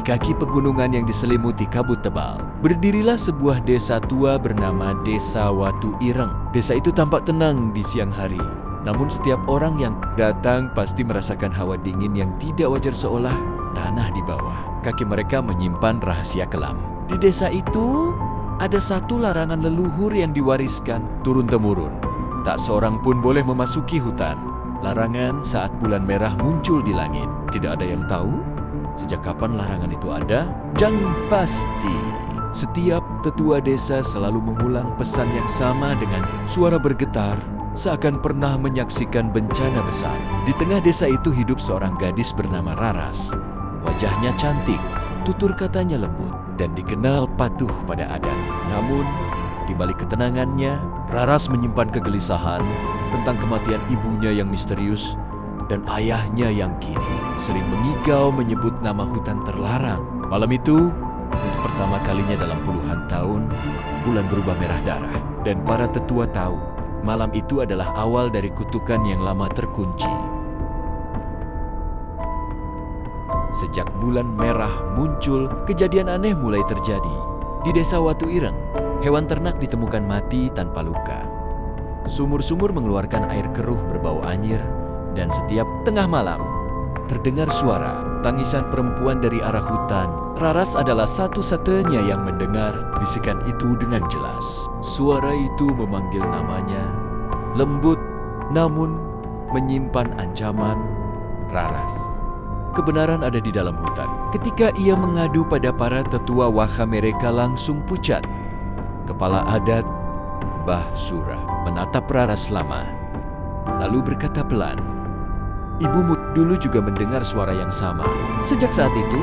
kaki pegunungan yang diselimuti kabut tebal, berdirilah sebuah desa tua bernama Desa Watu Ireng. Desa itu tampak tenang di siang hari. Namun setiap orang yang datang pasti merasakan hawa dingin yang tidak wajar, seolah tanah di bawah. Kaki mereka menyimpan rahasia kelam. Di desa itu ada satu larangan leluhur yang diwariskan turun-temurun. Tak seorang pun boleh memasuki hutan. Larangan saat bulan merah muncul di langit. Tidak ada yang tahu sejak kapan larangan itu ada. Yang pasti, setiap tetua desa selalu mengulang pesan yang sama dengan suara bergetar, seakan pernah menyaksikan bencana besar. Di tengah desa itu hidup seorang gadis bernama Raras. Wajahnya cantik, tutur katanya lembut, dan dikenal patuh pada adat. Namun, di balik ketenangannya, Raras menyimpan kegelisahan tentang kematian ibunya yang misterius dan ayahnya yang kini sering mengigau menyebut nama hutan terlarang. Malam itu, untuk pertama kalinya dalam puluhan tahun, bulan berubah merah darah. Dan para tetua tahu, malam itu adalah awal dari kutukan yang lama terkunci. Sejak bulan merah muncul, kejadian aneh mulai terjadi. Di Desa Watu Ireng, hewan ternak ditemukan mati tanpa luka. Sumur-sumur mengeluarkan air keruh berbau anyir, dan setiap tengah malam terdengar suara tangisan perempuan dari arah hutan. Raras adalah satu-satunya yang mendengar bisikan itu dengan jelas. Suara itu memanggil namanya, lembut namun menyimpan ancaman. Raras. Kebenaran ada di dalam hutan. Ketika ia mengadu pada para tetua, wajah mereka langsung pucat. Kepala adat, Mbah Sura, menatap Raras lama, lalu berkata pelan, "Ibumu dulu juga mendengar suara yang sama." Sejak saat itu,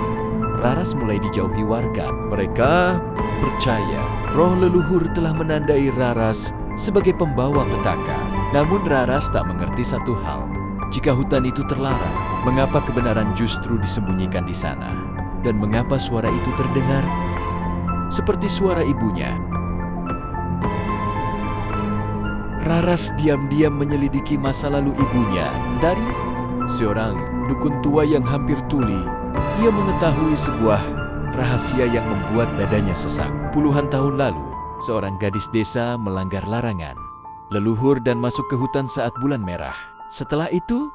Raras mulai dijauhi warga. Mereka percaya roh leluhur telah menandai Raras sebagai pembawa petaka. Namun Raras tak mengerti satu hal. Jika hutan itu terlarang, mengapa kebenaran justru disembunyikan di sana? Dan mengapa suara itu terdengar seperti suara ibunya? Raras diam-diam menyelidiki masa lalu ibunya. Dari seorang dukun tua yang hampir tuli, ia mengetahui sebuah rahasia yang membuat dadanya sesak. Puluhan tahun lalu, seorang gadis desa melanggar larangan leluhur dan masuk ke hutan saat bulan merah. Setelah itu,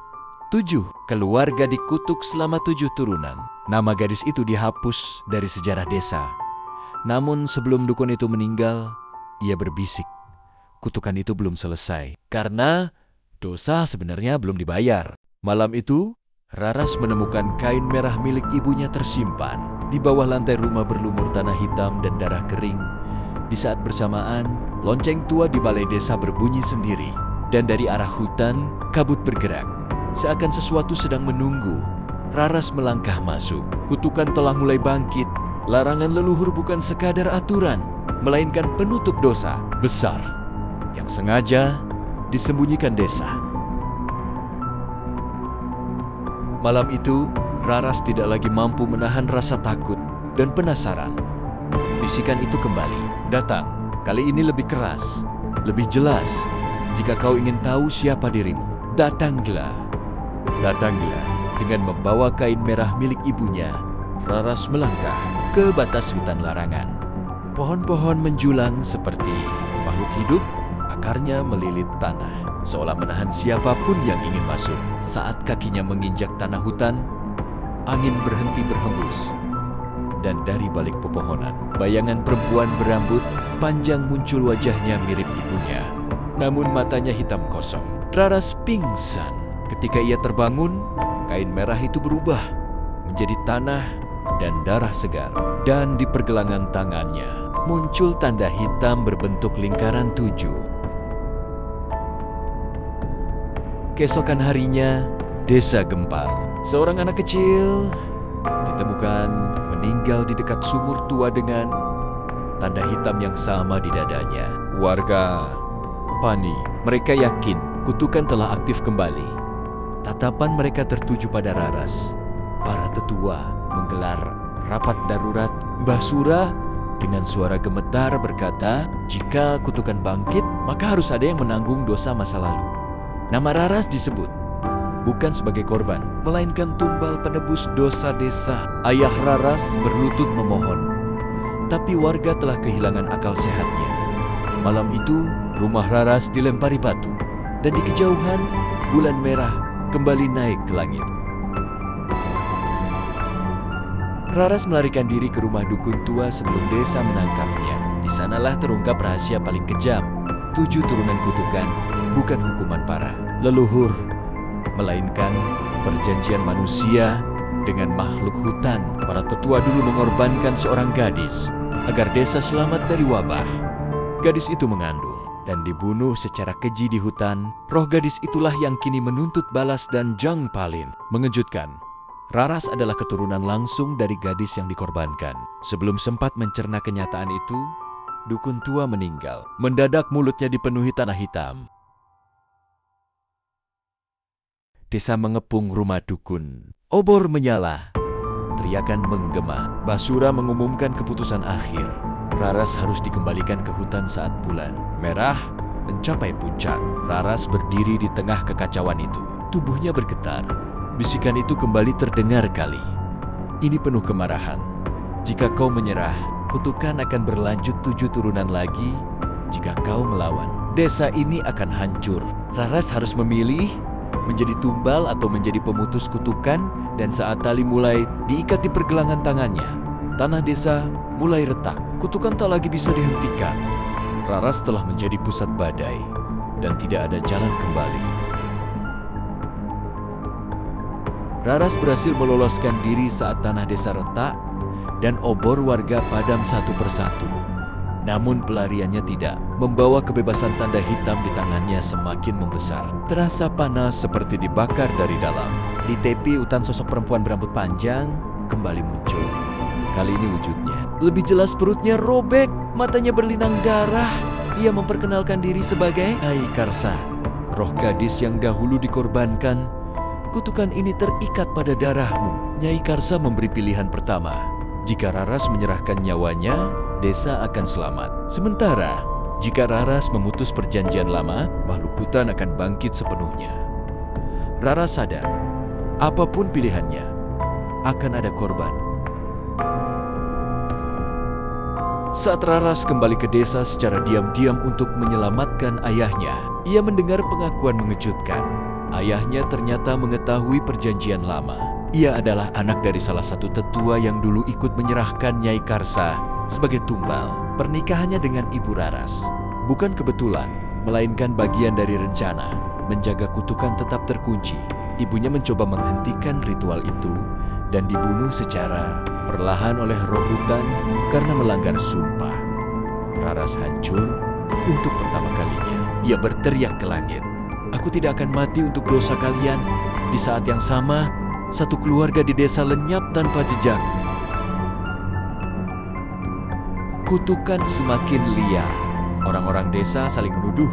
7 keluarga dikutuk selama 7 turunan. Nama gadis itu dihapus dari sejarah desa. Namun sebelum dukun itu meninggal, ia berbisik, kutukan itu belum selesai karena dosa sebenarnya belum dibayar. Malam itu, Raras menemukan kain merah milik ibunya tersimpan di bawah lantai rumah berlumur tanah hitam dan darah kering. Di saat bersamaan, lonceng tua di balai desa berbunyi sendiri, dan dari arah hutan kabut bergerak, seakan sesuatu sedang menunggu. Raras melangkah masuk. Kutukan telah mulai bangkit. Larangan leluhur bukan sekadar aturan, melainkan penutup dosa besar yang sengaja disembunyikan desa. Malam itu, Raras tidak lagi mampu menahan rasa takut dan penasaran. Bisikan itu kembali datang. Kali ini lebih keras, lebih jelas. Jika kau ingin tahu siapa dirimu, datanglah. Datanglah. Dengan membawa kain merah milik ibunya, Raras melangkah ke batas hutan larangan. Pohon-pohon menjulang seperti makhluk hidup, akarnya melilit tanah, seolah menahan siapapun yang ingin masuk. Saat kakinya menginjak tanah hutan, angin berhenti berhembus. Dan dari balik pepohonan, bayangan perempuan berambut panjang muncul. Wajahnya mirip ibunya, namun matanya hitam kosong. Raras pingsan. Ketika ia terbangun, kain merah itu berubah menjadi tanah dan darah segar. Dan di pergelangan tangannya muncul tanda hitam berbentuk lingkaran 7. Keesokan harinya, desa gempar. Seorang anak kecil ditemukan meninggal di dekat sumur tua dengan tanda hitam yang sama di dadanya. Warga panik. Mereka yakin kutukan telah aktif kembali. Tatapan mereka tertuju pada Raras. Para tetua menggelar rapat darurat. Mbah Sura dengan suara gemetar berkata, jika kutukan bangkit, maka harus ada yang menanggung dosa masa lalu. Nama Raras disebut. bukan sebagai korban, melainkan tumbal penebus dosa desa. Ayah Raras berlutut memohon, tapi warga telah kehilangan akal sehatnya. Malam itu, rumah Raras dilempari batu, dan di kejauhan, bulan merah kembali naik ke langit. Raras melarikan diri ke rumah dukun tua sebelum desa menangkapnya. Di sanalah terungkap rahasia paling kejam. 7 turunan kutukan bukan hukuman parah leluhur, melainkan perjanjian manusia dengan makhluk hutan. Para tetua dulu mengorbankan seorang gadis agar desa selamat dari wabah. Gadis itu mengandung dan dibunuh secara keji di hutan. Roh gadis itulah yang kini menuntut balas dan jang palin. Mengejutkan, Raras adalah keturunan langsung dari gadis yang dikorbankan. Sebelum sempat mencerna kenyataan itu, dukun tua meninggal. Mendadak mulutnya dipenuhi tanah hitam. Desa mengepung rumah dukun. Obor menyala. Teriakan menggema. Basura mengumumkan keputusan akhir. Raras harus dikembalikan ke hutan saat bulan merah mencapai puncak. Raras berdiri di tengah kekacauan itu. Tubuhnya bergetar. Bisikan itu kembali terdengar kali. Ini penuh kemarahan. Jika kau menyerah, kutukan akan berlanjut 7 turunan lagi. Jika kau melawan, desa ini akan hancur. Raras harus memilih menjadi tumbal atau menjadi pemutus kutukan. Dan saat tali mulai diikat di pergelangan tangannya, tanah desa mulai retak. Kutukan tak lagi bisa dihentikan. Raras telah menjadi pusat badai dan tidak ada jalan kembali. Raras berhasil meloloskan diri saat tanah desa retak dan obor warga padam satu persatu. Namun pelariannya tidak. Membawa kebebasan, tanda hitam di tangannya semakin membesar. Terasa panas seperti dibakar dari dalam. Di tepi hutan sosok perempuan berambut panjang kembali muncul. Kali ini wujudnya lebih jelas, perutnya robek, matanya berlinang darah. Ia memperkenalkan diri sebagai Nyai Karsa, roh gadis yang dahulu dikorbankan. Kutukan ini terikat pada darahmu. Nyai Karsa memberi pilihan pertama. Jika Raras menyerahkan nyawanya, desa akan selamat. Sementara, jika Raras memutus perjanjian lama, makhluk hutan akan bangkit sepenuhnya. Raras sadar, apapun pilihannya, akan ada korban. Saat Raras kembali ke desa secara diam-diam untuk menyelamatkan ayahnya, ia mendengar pengakuan mengejutkan. Ayahnya ternyata mengetahui perjanjian lama. Ia adalah anak dari salah satu tetua yang dulu ikut menyerahkan Nyai Karsa sebagai tumbal. Pernikahannya dengan Ibu Raras bukan kebetulan, melainkan bagian dari rencana menjaga kutukan tetap terkunci. Ibunya mencoba menghentikan ritual itu dan dibunuh secara perlahan oleh roh hutan karena melanggar sumpah. Raras hancur untuk pertama kalinya. Ia berteriak ke langit, "Aku tidak akan mati untuk dosa kalian." Di saat yang sama, satu keluarga di desa lenyap tanpa jejak. Kutukan semakin liar. Orang-orang desa saling menuduh.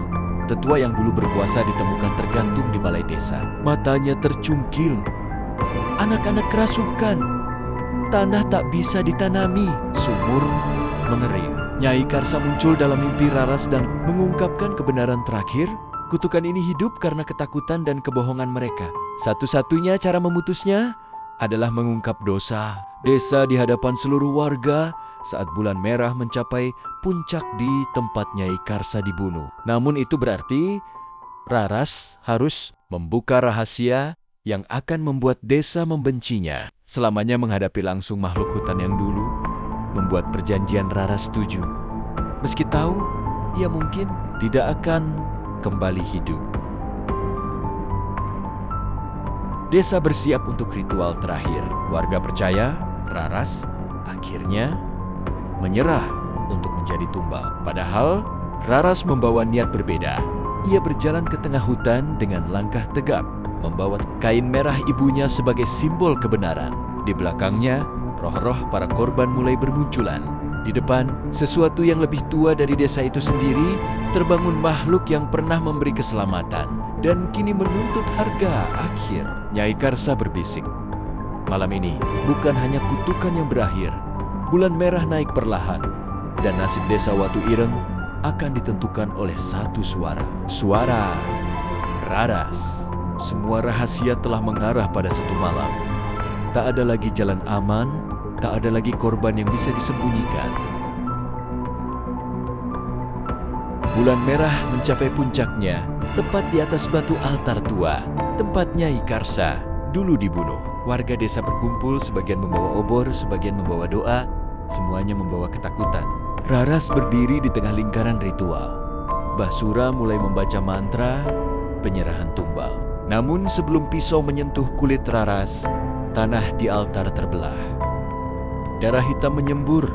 Tetua yang dulu berkuasa ditemukan tergantung di balai desa. Matanya tercungkil. Anak-anak kerasukan. Tanah tak bisa ditanami. Sumur mengering. Nyai Karsa muncul dalam mimpi Raras dan mengungkapkan kebenaran terakhir. Kutukan ini hidup karena ketakutan dan kebohongan mereka. Satu-satunya cara memutusnya adalah mengungkap dosa desa di hadapan seluruh warga saat bulan merah mencapai puncak di tempat Nyai Karsa dibunuh. Namun itu berarti Raras harus membuka rahasia yang akan membuat desa membencinya. Selamanya menghadapi langsung makhluk hutan yang dulu membuat perjanjian Raras setuju. Meski tahu ia mungkin tidak akan kembali hidup. Desa bersiap untuk ritual terakhir. Warga percaya Raras akhirnya menyerah untuk menjadi tumbal. Padahal Raras membawa niat berbeda. Ia berjalan ke tengah hutan dengan langkah tegap, membawa kain merah ibunya sebagai simbol kebenaran. Di belakangnya, roh-roh para korban mulai bermunculan. Di depan, sesuatu yang lebih tua dari desa itu sendiri, terbangun makhluk yang pernah memberi keselamatan dan kini menuntut harga akhir. Nyai Karsa berbisik, "Malam ini bukan hanya kutukan yang berakhir. Bulan merah naik perlahan dan nasib desa Watu Ireng akan ditentukan oleh satu suara. Suara Raras. Semua rahasia telah mengarah pada satu malam. Tak ada lagi jalan aman, tak ada lagi korban yang bisa disembunyikan. Bulan merah mencapai puncaknya, tepat di atas batu altar tua, tempat Nyai Karsa dulu dibunuh. Warga desa berkumpul, sebagian membawa obor, sebagian membawa doa, semuanya membawa ketakutan. Raras berdiri di tengah lingkaran ritual. Mbah Sura mulai membaca mantra penyerahan tumbal. Namun sebelum pisau menyentuh kulit Raras, tanah di altar terbelah. Darah hitam menyembur,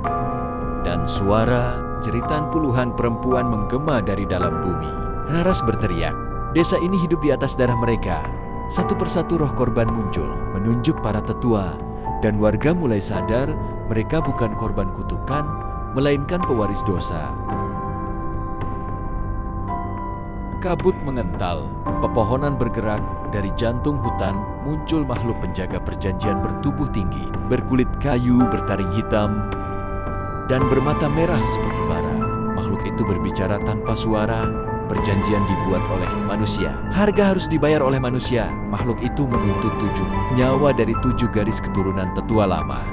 dan suara jeritan puluhan perempuan menggema dari dalam bumi. Raras berteriak, desa ini hidup di atas darah mereka. Satu persatu roh korban muncul, menunjuk para tetua, dan warga mulai sadar mereka bukan korban kutukan, melainkan pewaris dosa. Kabut mengental, pepohonan bergerak, dari jantung hutan muncul makhluk penjaga perjanjian bertubuh tinggi, berkulit kayu bertaring hitam, dan bermata merah seperti bara. Makhluk itu berbicara tanpa suara, perjanjian dibuat oleh manusia. Harga harus dibayar oleh manusia. Makhluk itu menuntut 7 nyawa dari 7 garis keturunan tetua lama.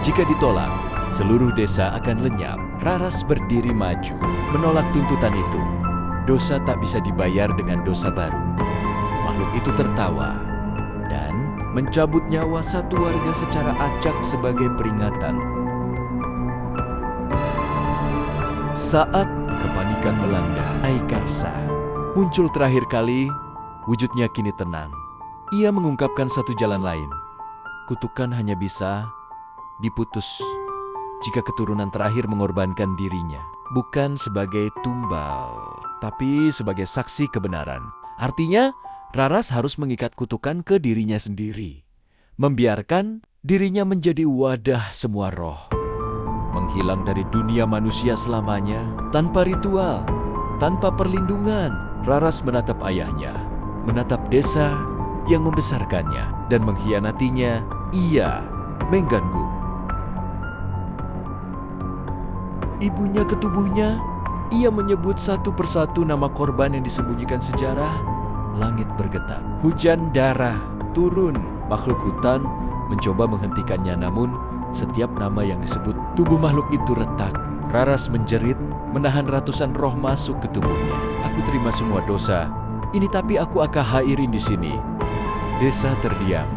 Jika ditolak, seluruh desa akan lenyap. Raras berdiri maju, menolak tuntutan itu. Dosa tak bisa dibayar dengan dosa baru. Makhluk itu tertawa dan mencabut nyawa satu warga secara acak sebagai peringatan. Saat kepanikan melanda Nyai Karsa muncul terakhir kali, wujudnya kini tenang. Ia mengungkapkan satu jalan lain. Kutukan hanya bisa diputus jika keturunan terakhir mengorbankan dirinya, bukan sebagai tumbal, tapi sebagai saksi kebenaran. Artinya, Raras harus mengikat kutukan ke dirinya sendiri, membiarkan dirinya menjadi wadah semua roh, menghilang dari dunia manusia selamanya, tanpa ritual, tanpa perlindungan. Raras menatap ayahnya, menatap desa yang membesarkannya dan mengkhianatinya. Ia mengganggu ibunya ke tubuhnya. Ia menyebut satu persatu nama korban yang disembunyikan sejarah. Langit bergetar, hujan darah turun. Makhluk hutan mencoba menghentikannya, namun setiap nama yang disebut, tubuh makhluk itu retak. Raras menjerit, menahan ratusan roh masuk ke tubuhnya. Aku terima semua dosa ini, tapi aku akan hairin di sini. Desa terdiam,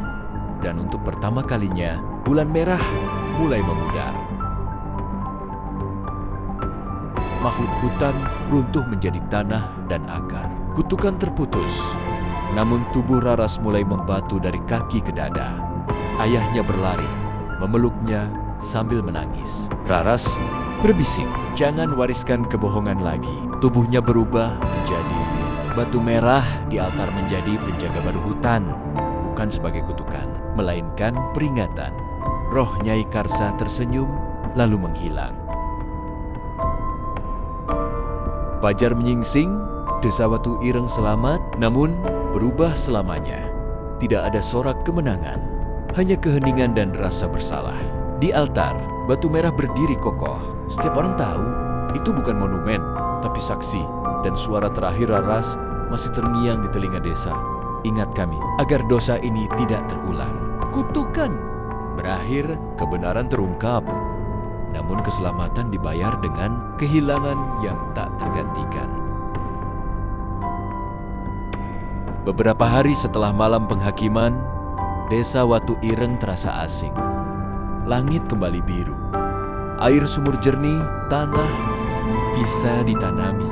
dan untuk pertama kalinya, bulan merah mulai memudar. Makhluk hutan runtuh menjadi tanah dan akar. Kutukan terputus, namun tubuh Raras mulai membatu dari kaki ke dada. Ayahnya berlari, memeluknya sambil menangis. Raras berbisik, jangan wariskan kebohongan lagi. Tubuhnya berubah menjadi batu merah di altar, menjadi penjaga baru hutan, bukan sebagai kutukan, melainkan peringatan. Roh Nyai Karsa tersenyum, lalu menghilang. Fajar menyingsing, desa Watu Ireng selamat, namun berubah selamanya. Tidak ada sorak kemenangan, hanya keheningan dan rasa bersalah. Di altar, batu merah berdiri kokoh. Setiap orang tahu, itu bukan monumen, tapi saksi. Dan suara terakhir Raras masih terngiang di telinga desa. Ingat kami, agar dosa ini tidak terulang. Kutukan berakhir, kebenaran terungkap. Namun keselamatan dibayar dengan kehilangan yang tak tergantikan. Beberapa hari setelah malam penghakiman, desa Watu Ireng terasa asing. Langit kembali biru, air sumur jernih, tanah bisa ditanami.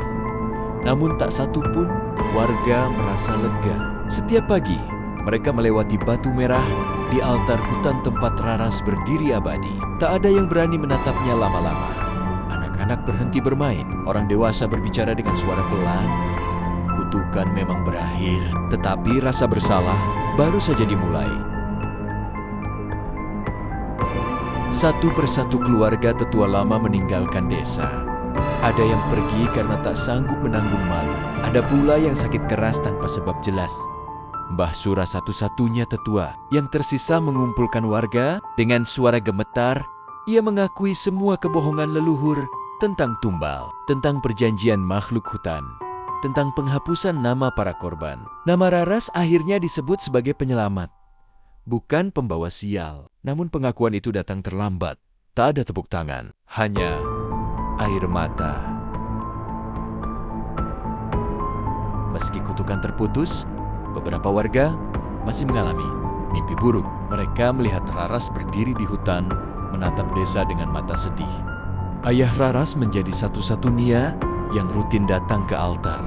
Namun tak satu pun warga merasa lega. Setiap pagi, mereka melewati batu merah di altar hutan tempat Raras berdiri abadi. Tak ada yang berani menatapnya lama-lama. Anak-anak berhenti bermain, orang dewasa berbicara dengan suara pelan. Kutukan memang berakhir, tetapi rasa bersalah baru saja dimulai. Satu persatu keluarga tetua lama meninggalkan desa. Ada yang pergi karena tak sanggup menanggung malu. Ada pula yang sakit keras tanpa sebab jelas. Mbah Sura satu-satunya tetua yang tersisa mengumpulkan warga. Dengan suara gemetar, ia mengakui semua kebohongan leluhur tentang tumbal, tentang perjanjian makhluk hutan. tentang penghapusan nama para korban. Nama Raras akhirnya disebut sebagai penyelamat, bukan pembawa sial. Namun pengakuan itu datang terlambat. Tak ada tepuk tangan, hanya air mata. Meski kutukan terputus, beberapa warga masih mengalami mimpi buruk. Mereka melihat Raras berdiri di hutan, menatap desa dengan mata sedih. Ayah Raras menjadi satu-satunya yang rutin datang ke altar.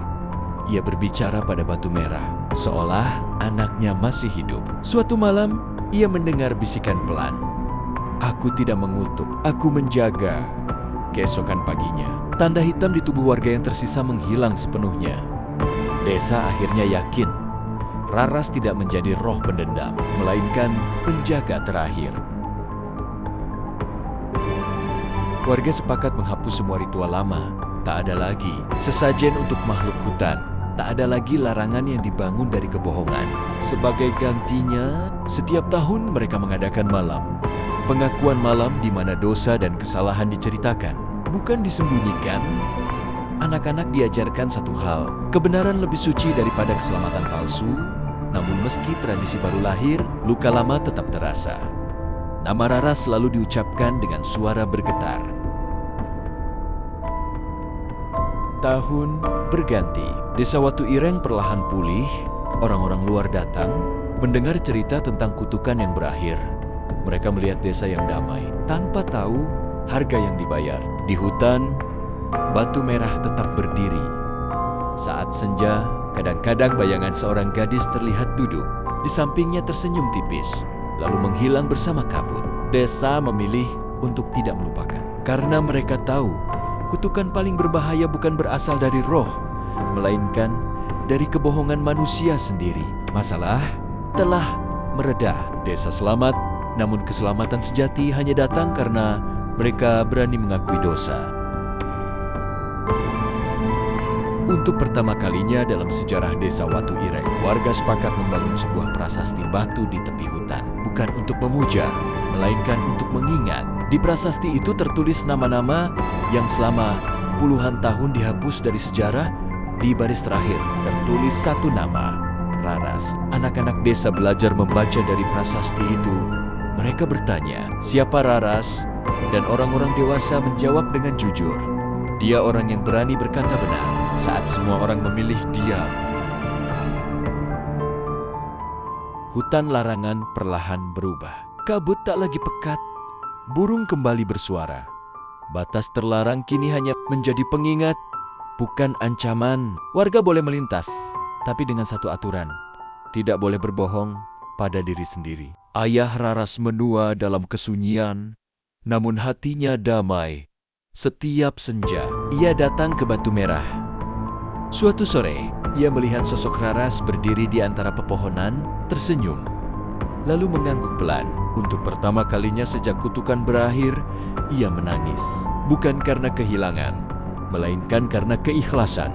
Ia berbicara pada batu merah, seolah anaknya masih hidup. Suatu malam, ia mendengar bisikan pelan. "Aku tidak mengutuk, aku menjaga." Keesokan paginya, tanda hitam di tubuh warga yang tersisa menghilang sepenuhnya. Desa akhirnya yakin Raras tidak menjadi roh pendendam, melainkan penjaga terakhir. Warga sepakat menghapus semua ritual lama. Tak ada lagi sesajen untuk makhluk hutan. Tak ada lagi larangan yang dibangun dari kebohongan. Sebagai gantinya, setiap tahun mereka mengadakan malam. Pengakuan malam di mana dosa dan kesalahan diceritakan, bukan disembunyikan. Anak-anak diajarkan satu hal, kebenaran lebih suci daripada keselamatan palsu. Namun meski tradisi baru lahir, luka lama tetap terasa. Nama Raras selalu diucapkan dengan suara bergetar. Tahun berganti, desa Watu Ireng perlahan pulih. Orang-orang luar datang, mendengar cerita tentang kutukan yang berakhir. Mereka melihat desa yang damai, tanpa tahu harga yang dibayar. Di hutan, batu merah tetap berdiri. Saat senja, kadang-kadang bayangan seorang gadis terlihat duduk. Di sampingnya tersenyum tipis, lalu menghilang bersama kabut. Desa memilih untuk tidak melupakan, karena mereka tahu kutukan paling berbahaya bukan berasal dari roh, melainkan dari kebohongan manusia sendiri. Masalah telah mereda. Desa selamat, namun keselamatan sejati hanya datang karena mereka berani mengakui dosa. Untuk pertama kalinya dalam sejarah desa Watu Ireng, warga sepakat membangun sebuah prasasti batu di tepi hutan. Bukan untuk memuja, melainkan untuk mengingat. Di prasasti itu tertulis nama-nama yang selama puluhan tahun dihapus dari sejarah. Di baris terakhir tertulis satu nama, Raras. Anak-anak desa belajar membaca dari prasasti itu. Mereka bertanya, siapa Raras? Dan orang-orang dewasa menjawab dengan jujur. Dia orang yang berani berkata benar saat semua orang memilih diam. Hutan larangan perlahan berubah. Kabut tak lagi pekat. Burung kembali bersuara. Batas terlarang kini hanya menjadi pengingat, bukan ancaman. Warga boleh melintas, tapi dengan satu aturan. Tidak boleh berbohong pada diri sendiri. Ayah Raras menua dalam kesunyian, namun hatinya damai. Setiap senja, ia datang ke Batu Merah. Suatu sore, ia melihat sosok Raras berdiri di antara pepohonan, tersenyum, lalu mengangguk pelan. Untuk pertama kalinya sejak kutukan berakhir, ia menangis. Bukan karena kehilangan, melainkan karena keikhlasan.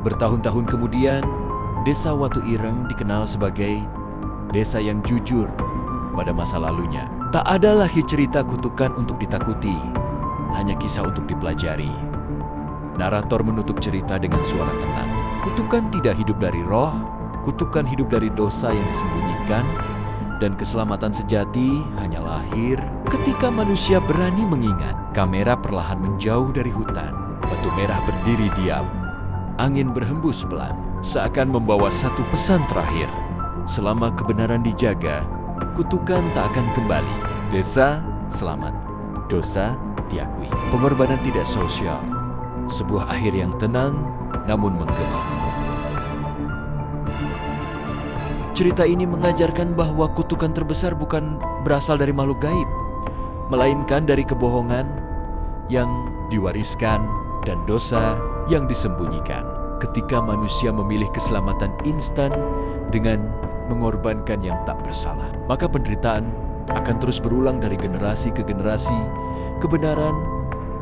Bertahun-tahun kemudian, desa Watu Ireng dikenal sebagai desa yang jujur pada masa lalunya. Tak ada lagi cerita kutukan untuk ditakuti, hanya kisah untuk dipelajari. Narator menutup cerita dengan suara tenang. Kutukan tidak hidup dari roh, kutukan hidup dari dosa yang disembunyikan, dan keselamatan sejati hanya lahir ketika manusia berani mengingat. Kamera perlahan menjauh dari hutan. Batu Merah berdiri diam. Angin berhembus pelan, seakan membawa satu pesan terakhir. Selama kebenaran dijaga, kutukan tak akan kembali. Desa selamat, dosa diakui. Pengorbanan tidak sosial, sebuah akhir yang tenang namun menggema. Cerita ini mengajarkan bahwa kutukan terbesar bukan berasal dari makhluk gaib, melainkan dari kebohongan yang diwariskan dan dosa yang disembunyikan. Ketika manusia memilih keselamatan instan dengan mengorbankan yang tak bersalah, maka penderitaan akan terus berulang dari generasi ke generasi. Kebenaran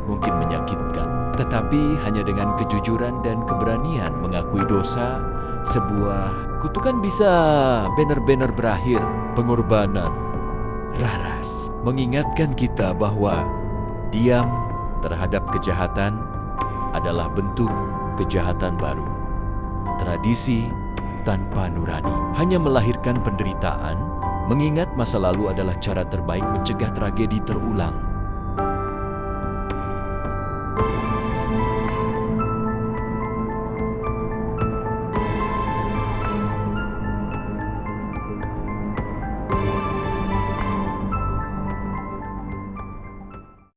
mungkin menyakitkan, tetapi hanya dengan kejujuran dan keberanian mengakui dosa, sebuah kutukan bisa benar-benar berakhir. Pengorbanan Raras mengingatkan kita bahwa diam terhadap kejahatan adalah bentuk kejahatan baru. Tradisi tanpa nurani hanya melahirkan penderitaan. Mengingat masa lalu adalah cara terbaik mencegah tragedi terulang.